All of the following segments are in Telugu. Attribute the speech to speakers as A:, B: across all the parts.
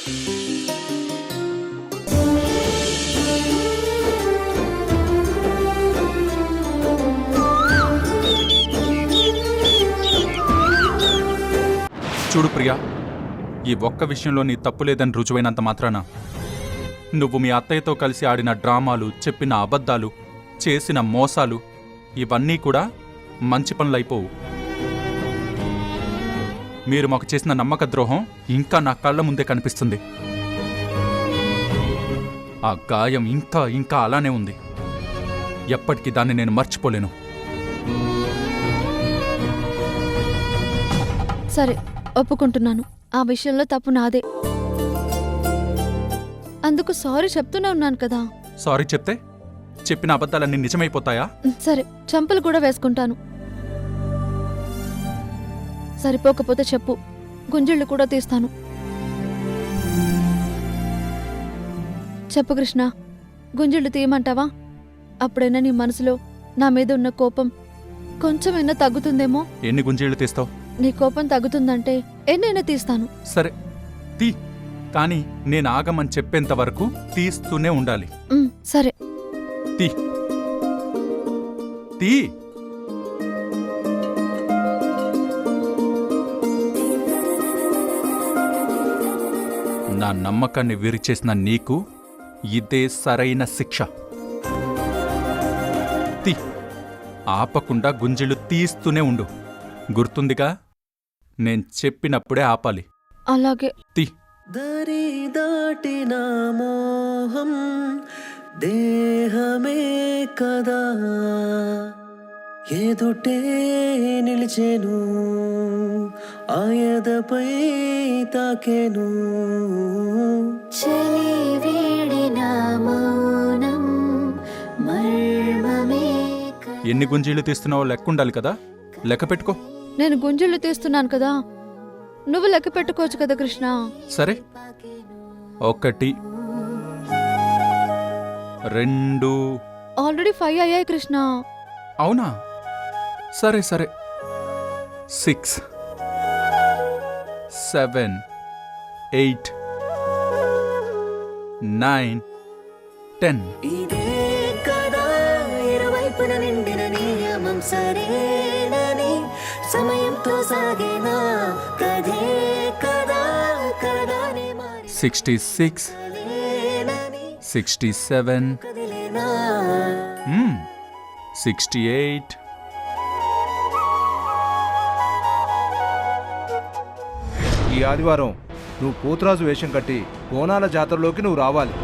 A: చూడు ప్రియా, ఈ ఒక్క విషయంలో నీ తప్పు లేదని రుజువైనంత మాత్రాన నువ్వు మీ అత్తయ్యతో కలిసి ఆడిన డ్రామాలు, చెప్పిన అబద్ధాలు, చేసిన మోసాలు ఇవన్నీ కూడా మంచి పనులైపోవు. మీరు మాకు చేసిన నమ్మక ద్రోహం ఇంకా నా కళ్ళ ముందే కనిపిస్తుంది. ఆ గాయం ఇంకా ఇంకా అలానే ఉంది. ఎప్పటికీ దాన్ని నేను మర్చిపోలేను.
B: సరే, ఒప్పుకుంటున్నాను. ఆ విషయంలో తప్పు నాదే. అందుకు సారీ చెప్తూనే ఉన్నాను కదా.
A: సారీ చెప్తే చెప్పిన అబద్ధాలన్నీ నిజమైపోతాయా?
B: సరే, చంపలు కూడా వేసుకుంటాను. సరిపోకపోతే చెప్పు, గుంజిళ్ళు కూడా తీస్తాను. చెప్పు కృష్ణ, గుంజిళ్ళు తీయమంటావా? అప్పుడైనా నీ మనసులో నా మీద ఉన్న కోపం కొంచెమైనా తగ్గుతుందేమో.
A: ఎన్ని గుంజీళ్ళు తీస్తావు?
B: నీ కోపం తగ్గుతుందంటే ఎన్నైనా తీస్తాను.
A: సరే తీ, కానీ నేను ఆగమని చెప్పేంత వరకు తీస్తూనే ఉండాలి.
B: సరే
A: తీ తీ. నా నమ్మకాన్ని విరిచేసిన నీకు ఇదే సరైన శిక్ష. తీ, ఆపకుండా గుంజీలు తీస్తూనే ఉండు. గుర్తుందిగా, నేను చెప్పినప్పుడే ఆపాలి.
B: అలాగే.
A: తీ.
C: దరి దాటిన మోహం దేహమే కదా, ఎదుటే నిలిచెను, ఆయదపై తాకెను.
D: చలి వీడిన మౌనం మర్మమే.
A: ఎన్ని గుంజీలు తీస్తున్నావో లెక్కుండాలి కదా, లెక్క పెట్టుకో.
B: నేను గుంజిళ్ళు తీస్తున్నాను కదా, నువ్వు లెక్క పెట్టుకోవచ్చు కదా కృష్ణ.
A: సరే, 1 2.
B: ఆల్రెడీ 5 అయ్యాయి కృష్ణ.
A: అవునా? సరే సరే. 6 7 8 9 10.
C: ఇదే కదా ఇరువైపున నిండిన నియమం, సరేనని సమయంతో సాగేనా కదే కదా, కదగానే
A: 66 67 68.
E: ఈ ఆదివారం నువ్వు పోతురాజు వేషం కట్టి బోనాల జాతరలోకి నువ్వు రావాలి.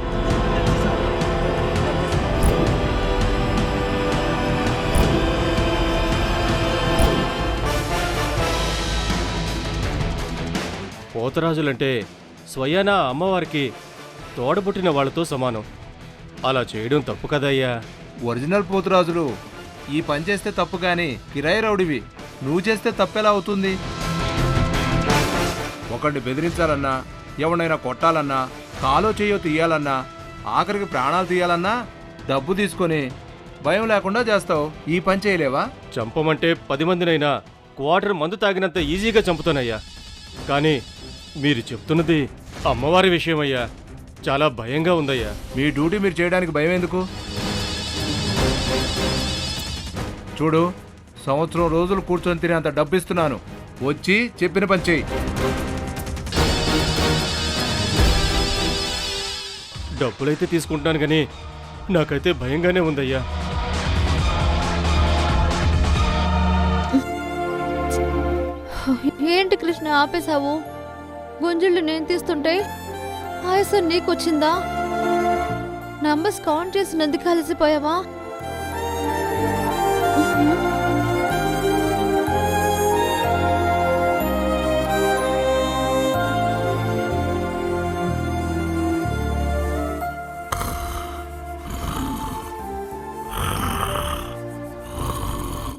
F: పోతరాజులంటే స్వయానా అమ్మవారికి తోడబుట్టిన వాళ్లతో సమానం. అలా చేయడం తప్పు కదయ్యా.
E: ఒరిజినల్ పోతురాజులు ఈ పని చేస్తే తప్పు, కానీ కిరాయి రౌడివి నువ్వు చేస్తే తప్పెలా అవుతుంది? ఒకడిని బెదిరించాలన్నా, ఎవడైనా కొట్టాలన్నా, కాలో చేయో తీయాలన్నా, ఆఖరికి ప్రాణాలు తీయాలన్నా డబ్బు తీసుకొని భయం లేకుండా చేస్తావు. ఈ పని చేయలేవా?
F: చంపమంటే 10 మందినైనా క్వార్టర్ మందు తాగినంత ఈజీగా చంపుతానయ్యా. కానీ మీరు చెప్తున్నది అమ్మవారి విషయమయ్యా. చాలా భయంగా ఉందయ్యా.
E: మీ డ్యూటీ మీరు చేయడానికి భయం ఎందుకు? చూడు, సంవత్సరం రోజులు కూర్చొని తినేంత డబ్బు ఇస్తున్నాను, వచ్చి చెప్పిన పని చెయ్యి.
F: డబ్బులైతే తీసుకుంటున్నాను కానీ నాకైతే భయంగానే ఉందయ్యా.
B: ఏంటి కృష్ణ ఆపేశావు? గుంజిళ్ళు నేను తీస్తుంటే ఆయాసం నీకొచ్చిందా? నంబర్స్ కౌంట్ చేసినందుకు కలిసిపోయావా?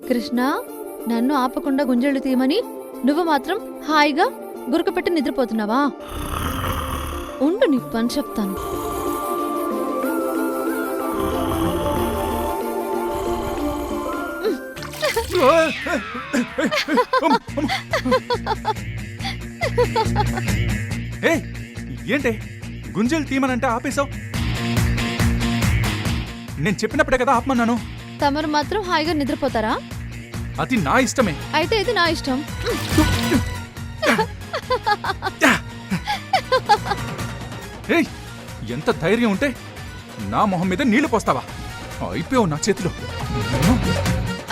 B: కృష్ణ, నన్ను ఆపకుండా గుంజళ్ళు తీయమని నువ్వు మాత్రం హాయిగా గురకపెట్టి నిద్రపోతున్నావా? ఉండు, నీ పని చెప్తాను.
A: ఏంటి గుంజలు తీమనంటే ఆపేశావు? నేను చెప్పినప్పుడే కదా ఆపమన్నాను.
B: తమరు మాత్రం హాయిగా నిద్రపోతారా?
A: అది నా ఇష్టమే.
B: అయితే ఇది నా ఇష్టం.
A: ఏయ్, ఎంత ధైర్యం ఉంటే నా మొహం మీద నీళ్లు పోస్తావా? అయిపోయావు నా చేతిలో.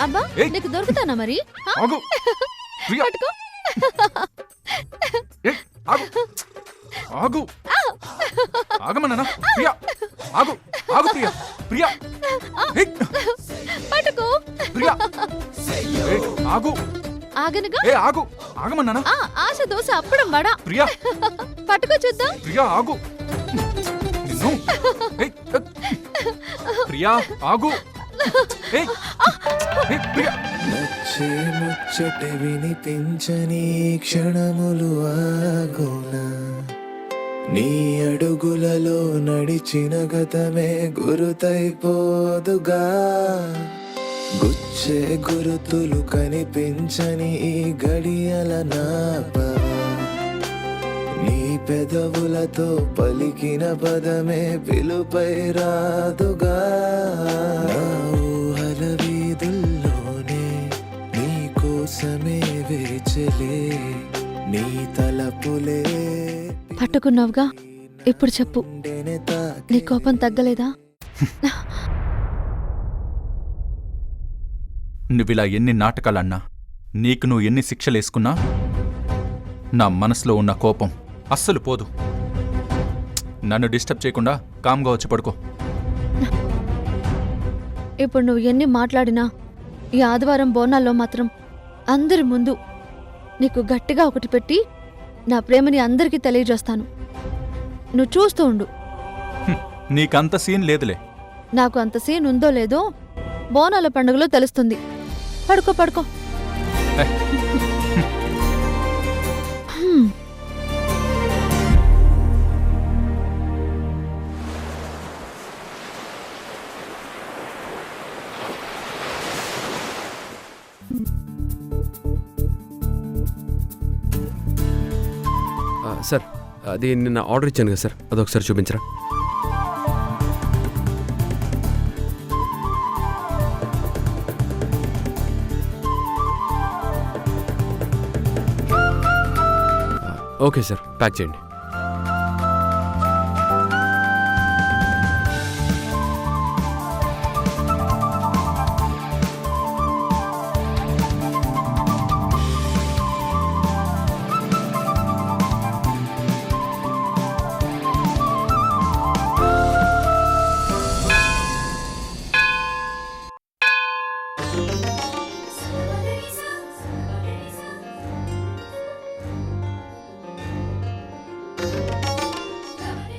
B: అబ్బా,
A: ఏయ్.
B: నీకు దొరుకుతానా మరి? హా?
A: ఆగు ప్రియా.
B: పట్టుకో.
A: ఏయ్, ఆగు ఆగు ఆగమన్నానా? ప్రియా ఆగు ఆగు ప్రియా. ప్రియా ఏయ్,
B: పట్టుకో.
A: ప్రియా ఏయ్, ఆగు.
B: ఆగనుగా.
A: ఏ ఆగు ఆగమన్నానా?
B: ఆశ దోశ అప్పడం వడా.
A: ప్రియా
B: పట్టుకో చూద్దాం.
A: ప్రియా ఆగు. నిన్ను ఏయ్, ప్రియా ఆగు. ఏయ్, ఏయ్, ప్రియా.
C: నచ్చే ముచ్చట వినిపించని క్షణములు ఆగునా, నీ అడుగులలో నడిచిన గతమే గురుతైపోదుగా, గుచ్చే గురుతులు కనిపించని ఈ గడియల నాపవా, నీ పెదవులతో పలికిన పదమే పిలుపై రాదుగా, నా ఊహల వీధుల్లోనే నీ కోసమే వేచలే, నీ తలపులే
B: పట్టుకున్నావుగా, ఇప్పుడు చెప్పు, నీ కోపం తగ్గలేదా?
A: నువ్విలా ఎన్ని నాటకాలన్నా, నీకు నువ్వు ఎన్ని శిక్షలేసుకున్నా నా మనసులో ఉన్న కోపం అస్సలు పోదు. నన్ను డిస్టర్బ్ చేయకుండా కామ్గా వచ్చి పడుకో.
B: ఇప్పుడు నువ్వు ఎన్ని మాట్లాడినా ఈ ఆదివారం బోనాల్లో మాత్రం అందరి ముందు నీకు గట్టిగా ఒకటి పెట్టి నా ప్రేమని అందరికీ తెలియజేస్తాను. నువ్వు చూస్తూ ఉండు.
A: నీకంత సీన్ లేదులే.
B: నాకు అంత సీన్ ఉందో లేదో బోనాల పండుగలో తెలుస్తుంది. పడుకో పడుకో.
A: ఏయ్.
B: హ్మ్.
G: సార్, అది నిన్న ఆర్డర్ ఇచ్చాను కదా సార్, అదొకసారి చూపించరా? ఓకే సార్, ప్యాక్ చేయండి.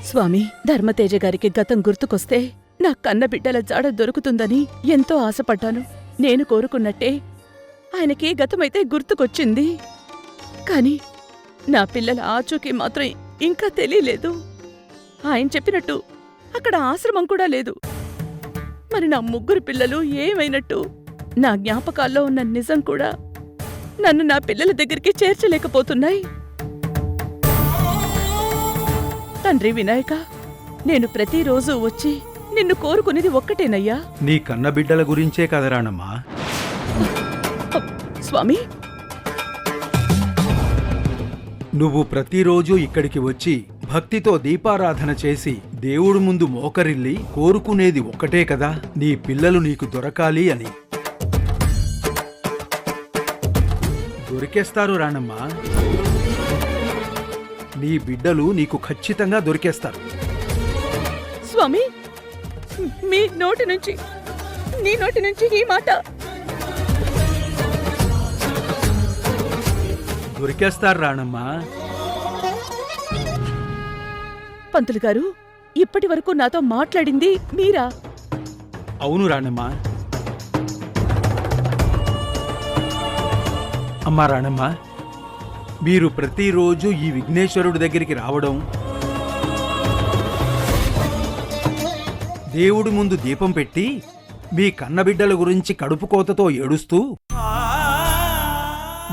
H: స్వామి, ధర్మతేజ గారికి గతం గుర్తుకొస్తే నా కన్నబిడ్డల జాడ దొరుకుతుందని ఎంతో ఆశపడ్డాను. నేను కోరుకున్నట్టే ఆయనకి గతమైతే గుర్తుకొచ్చింది. కాని నా పిల్లల ఆచూకీ మాత్రం ఇంకా తెలియలేదు. ఆయన చెప్పినట్టు అక్కడ ఆశ్రమం కూడా లేదు. మరి నా ముగ్గురు పిల్లలు ఏమైనట్టు? నా జ్ఞాపకాల్లో ఉన్న నిజం కూడా నన్ను నా పిల్లల దగ్గరికి చేర్చలేకపోతున్నాయి. తండ్రి వినాయక, నేను ప్రతిరోజు వచ్చి నిన్ను కోరుకునేది ఒక్కటేనయ్యా.
I: నీ కన్నబిడ్డల గురించే కదరానమ్మా.
H: స్వామి,
I: నువ్వు ప్రతిరోజు ఇక్కడికి వచ్చి భక్తితో దీపారాధన చేసి దేవుడు ముందు మోకరిల్లి కోరుకునేది ఒక్కటే కదా, నీ పిల్లలు నీకు దొరకాలి అని. దొరికేస్తారు రానమ్మా, నీ బిడ్డలు నీకు ఖచ్చితంగా దొరికేస్తారు.
H: స్వామి, మీ నోటి నుంచి, నీ నోటి నుంచి ఈ మాట.
I: దొరికేస్తారు రానమ్మా.
H: పంతులు గారు, ఇప్పటి వరకు నాతో మాట్లాడింది మీరా?
I: అవును రానమ్మా. అమ్మా రానమ్మా, మీరు ప్రతిరోజు ఈ విఘ్నేశ్వరుడి దగ్గరికి రావడం, దేవుడి ముందు దీపం పెట్టి మీ కన్నబిడ్డల గురించి కడుపుకోతతో ఏడుస్తూ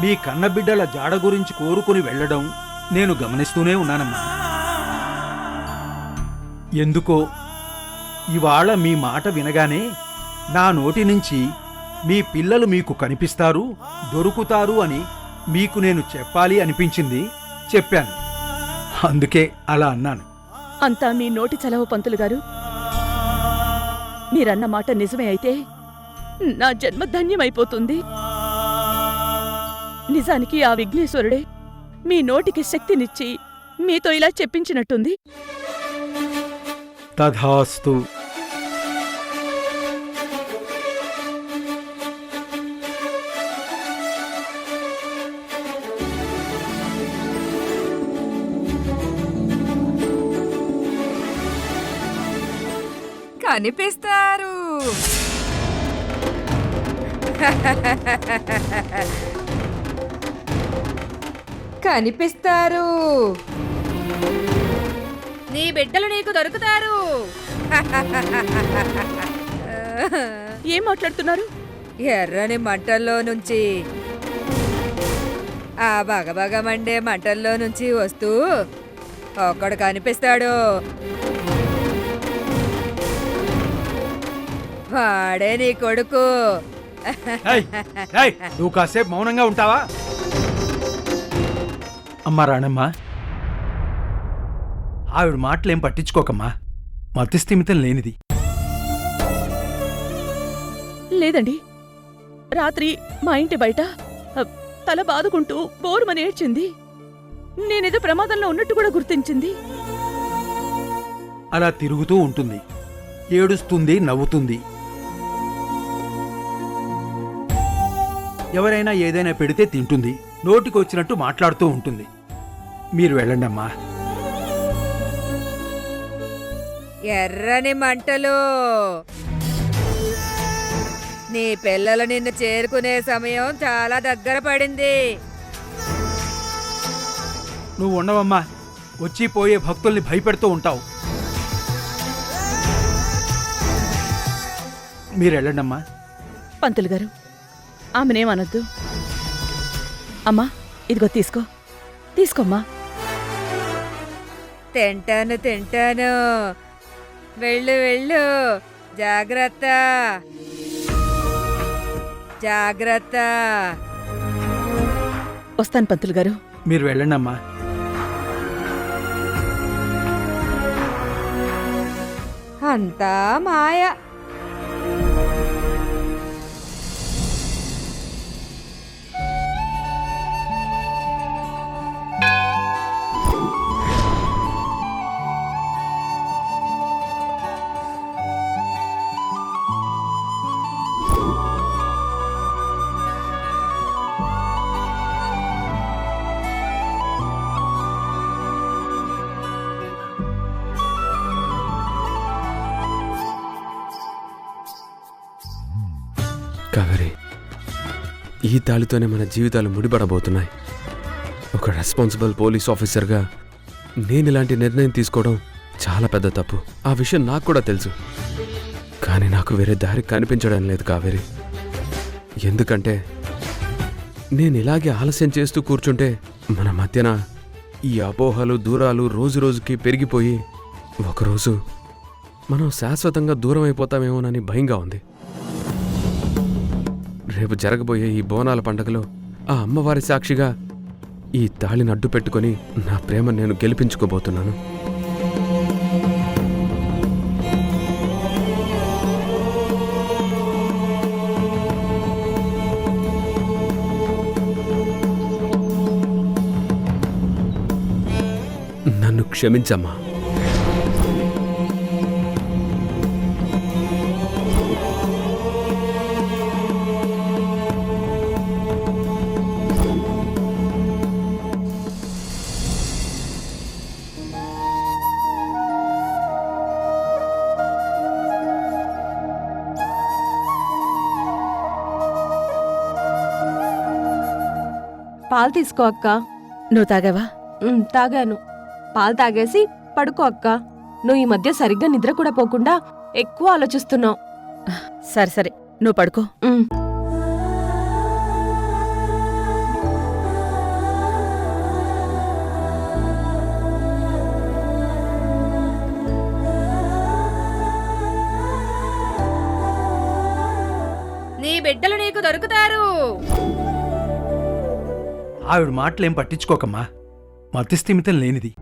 I: మీ కన్నబిడ్డల జాడ గురించి కోరుకుని వెళ్ళడం నేను గమనిస్తూనే ఉన్నానమ్మా. ఎందుకో ఇవాళ మీ మాట వినగానే నా నోటి నుంచి మీ పిల్లలు మీకు కనిపిస్తారు, దొరుకుతారు అని మీకు నేను చెప్పాలి అనిపించింది, చెప్పాను. అందుకే అలా అన్నాను.
H: అంతా మీ నోటి చలవ పంతులు గారు. మీరన్న మాట నిజమే అయితే నా జన్మ ధన్యమైపోతుంది. నిజానికి ఆ విఘ్నేశ్వరుడే మీ నోటికి శక్తినిచ్చి మీతో ఇలా చెప్పించినట్టుంది.
I: తథాస్తు.
J: కనిపిస్తారు. కనిపిస్తారు. నీ బిడ్డలు నీకు దొరుకుతారు.
H: ఏం మాట్లాడుతున్నారు?
J: ఎర్రని మంటల్లో నుంచి, ఆ బగబగ మండే మంటల్లో నుంచి వస్తూ ఒక్కడు కనిపిస్తాడు. వాడే నీ కొడుకు.
I: ఏయ్, ఏయ్, నువ్వు కాసేపు మౌనంగా ఉంటావా? అమ్మా రాణమ్మా, ఆవిడ మాటలేం పట్టించుకోకమ్మా, మతిస్థిమితం లేనిది.
H: లేదండి, రాత్రి మా ఇంటి బయట తల బాదుకుంటూ బోరుమని ఏడ్చింది. నేనేదో ప్రమాదంలో ఉన్నట్టు కూడా గుర్తించింది.
I: అలా తిరుగుతూ ఉంటుంది, ఏడుస్తుంది, నవ్వుతుంది. ఎవరైనా ఏదైనా పెడితే తింటుంది, నోటికొచ్చినట్టు మాట్లాడుతూ ఉంటుంది. మీరు వెళ్ళండమ్మా.
J: ఎర్రని మంటలు. నీ పిల్లలు నిన్ను చేరుకునే సమయం చాలా దగ్గర పడింది.
I: నువ్వు ఉండవమ్మా, వచ్చి పోయే భక్తుల్ని భయపెడుతూ ఉంటావు. మీరు వెళ్ళండమ్మా.
H: పంతులు గారు, ఆమెనేమనొద్దు. అమ్మా, ఇదిగో తీసుకో, తీసుకోమ్మా.
J: తింటాను తింటాను. వెళ్ళు వెళ్ళు. జాగ్రత్త జాగ్రత్త.
H: వస్తాను పంతులు గారు.
I: మీరు వెళ్ళండమ్మా.
J: అంతా మాయ.
G: కావేరి, ఈ తాళితోనే మన జీవితాలు ముడిపడబోతున్నాయి. ఒక రెస్పాన్సిబుల్ పోలీస్ ఆఫీసర్గా నేను ఇలాంటి నిర్ణయం తీసుకోవడం చాలా పెద్ద తప్పు. ఆ విషయం నాకు కూడా తెలుసు. కానీ నాకు వేరే దారి కనిపించడం లేదు కావేరి. ఎందుకంటే నేను ఇలాగే ఆలస్యం చేస్తూ కూర్చుంటే మన మధ్యన ఈ అపోహలు, దూరాలు రోజు రోజుకి పెరిగిపోయి ఒకరోజు మనం శాశ్వతంగా దూరం అయిపోతామేమోనని భయంగా ఉంది. రేపు జరగబోయే ఈ బోనాల పండగలో ఆ అమ్మవారి సాక్షిగా ఈ తాళిని అడ్డు పెట్టుకొని నా ప్రేమ నేను గెలిపించుకోబోతున్నాను. నన్ను క్షమించమ్మా.
K: పాలు తీసుకో అక్క.
H: నువ్వు తాగావా?
K: తాగాను. పాలు తాగేసి పడుకో అక్క. నువ్వు ఈ మధ్య సరిగ్గా నిద్ర కూడా పోకుండా ఎక్కువ ఆలోచిస్తున్నావు.
H: సరే సరే, నువ్వు పడుకో.
J: బిడ్డలు నీకు దొరుకుతారు.
I: ఆవిడ మాటలేం పట్టించుకోకమ్మా, మతిస్థిమితం లేనిది.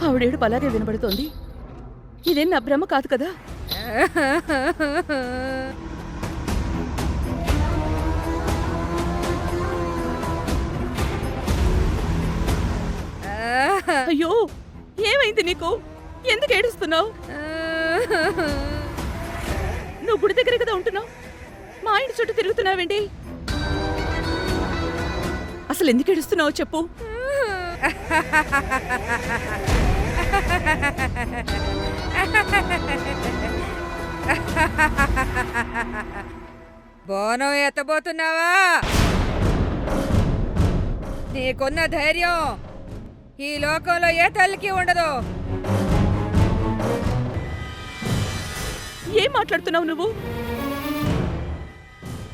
H: ఆవిడేడు అలాగే వినబడుతోంది. ఇదేం నా భ్రమ కాదు కదా? అయ్యో, ఏమైంది నీకు? ఎందుకు ఏడుస్తున్నావు? నువ్వు గుడి దగ్గర కదా ఉంటున్నావు, మా ఇంటి చుట్టూ తిరుగుతున్నావేంటి? అసలు ఎందుకు ఏడుస్తున్నావు చెప్పు.
J: బోనం ఎత్తబోతున్నావా? నీకున్న ధైర్యం ఈ లోకంలో ఏ తల్లికి ఉండదు.
H: ఏం మాట్లాడుతున్నావు నువ్వు?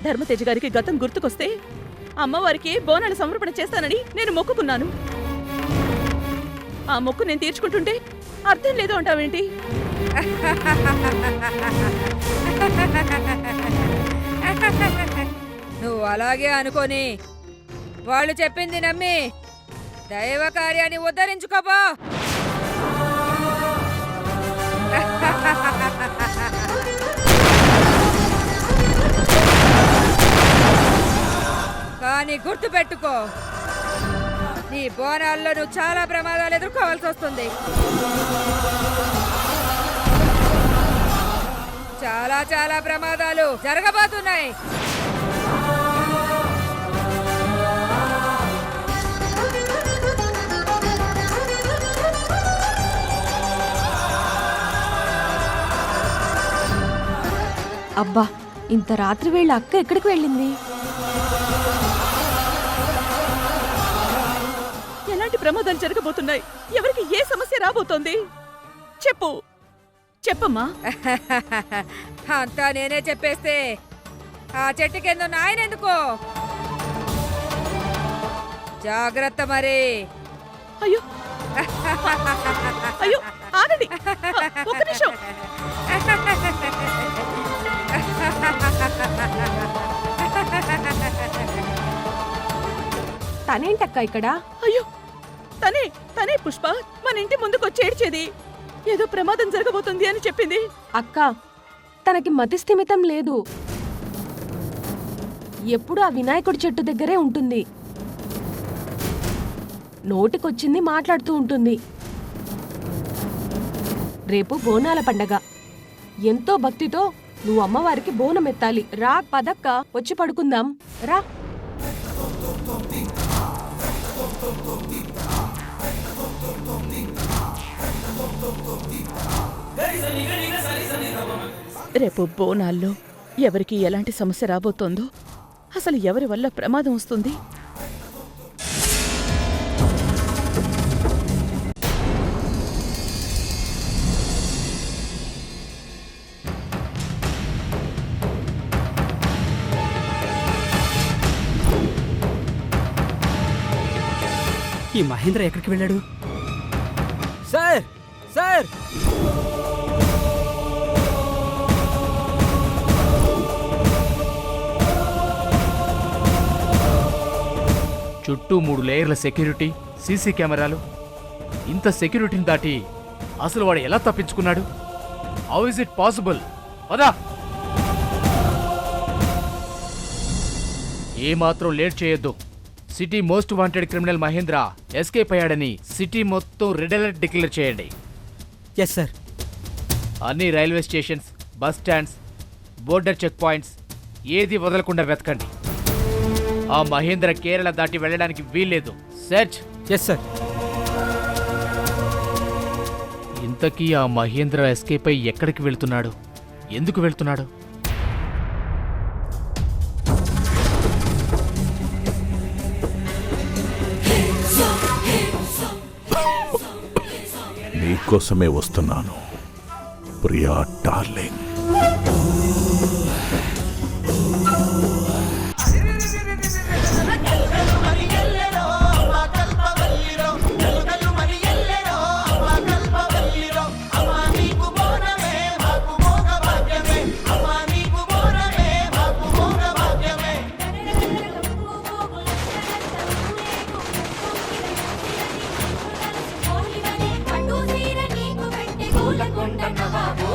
H: ధర్మతేజ గారికి గతం గుర్తుకొస్తే అమ్మవారికి బోనాలు సమర్పణ చేస్తానని నేను మొక్కుకున్నాను. ఆ మొక్కు నేను తీర్చుకుంటుంటే అర్థం లేదు అంటావేంటి?
J: నువ్వు అలాగే అనుకోని వాళ్ళు చెప్పింది నమ్మి దైవ కార్యాన్ని ఉద్ధరించుకోబో. కానీ గుర్తు పెట్టుకో, నీ బోనాల్లో నువ్వు చాలా ప్రమాదాలు ఎదుర్కోవాల్సి వస్తుంది. చాలా చాలా ప్రమాదాలు జరగబోతున్నాయి.
K: అబ్బా, ఇంత రాత్రి వేళ అక్క ఎక్కడికి వెళ్ళింది?
H: ఎలాంటి ప్రమాదాలు జరగబోతున్నాయి? ఎవరికి ఏ సమస్య రాబోతోంది? చెప్పు, చెప్పమ్మా.
J: అంతా నేనే చెప్పేస్తే ఆ చెట్టు కింద నాయన ఎందుకో? జాగ్రత్త మరి.
H: అయ్యో అయ్యో, ఆగండి ఒక్క నిమిషం.
K: తనేంటక్క ఇక్కడ?
H: అయ్యో, తనే తనే పుష్ప మన ఇంటి ముందుకు వచ్చి ఏడ్చేది. ఏదో ప్రమాదం జరగబోతుంది అని చెప్పింది.
K: అక్క, తనకి మతిస్థిమితం లేదు. ఎప్పుడు ఆ వినాయకుడి చెట్టు దగ్గరే ఉంటుంది. నోటికొచ్చింది మాట్లాడుతూ ఉంటుంది. రేపు బోనాల పండగ. ఎంతో భక్తితో నువ్వు అమ్మవారికి బోనం ఎత్తాలి. రా పదక్క, వచ్చి పడుకుందాం రా.
H: రేపు బోనాల్లో ఎవరికి ఎలాంటి సమస్య రాబోతోందో, అసలు ఎవరి వల్ల ప్రమాదం వస్తుంది?
I: ఈ మహేంద్ర ఎక్కడికి వెళ్ళాడు?
L: సార్ సార్,
M: చుట్టూ 3 లేయర్ల సెక్యూరిటీ, సీసీ కెమెరాలు. ఇంత సెక్యూరిటీని దాటి అసలు వాడు ఎలా తప్పించుకున్నాడు? How is it possible? పదా, ఏమాత్రం లేట్ చేయొద్దు. City most wanted criminal Mahendra escape అయ్యాడని సిటీ మొత్తం రెడ్ అలర్ట్ డిక్లేర్ చేయండి.
L: Yes sir.
M: అన్ని railway stations, bus stands, border check points ఏది వదలకుండా వెతకండి. ఆ మహేంద్ర కేరళ దాటి వెళ్ళడానికి వీల్లేదు. సెర్చ్.
L: Yes sir.
M: ఇంతకీ ఆ మహేంద్ర ఎస్కేప్ అయి ఎక్కడికి వెళ్తున్నాడు? ఎందుకు వెళ్తున్నాడు?
N: నీకోసమే వస్తున్నాను ప్రియా డార్లింగ్.
D: పట్టు సీర నీకు పెట్టి గోలకొండ నవాబు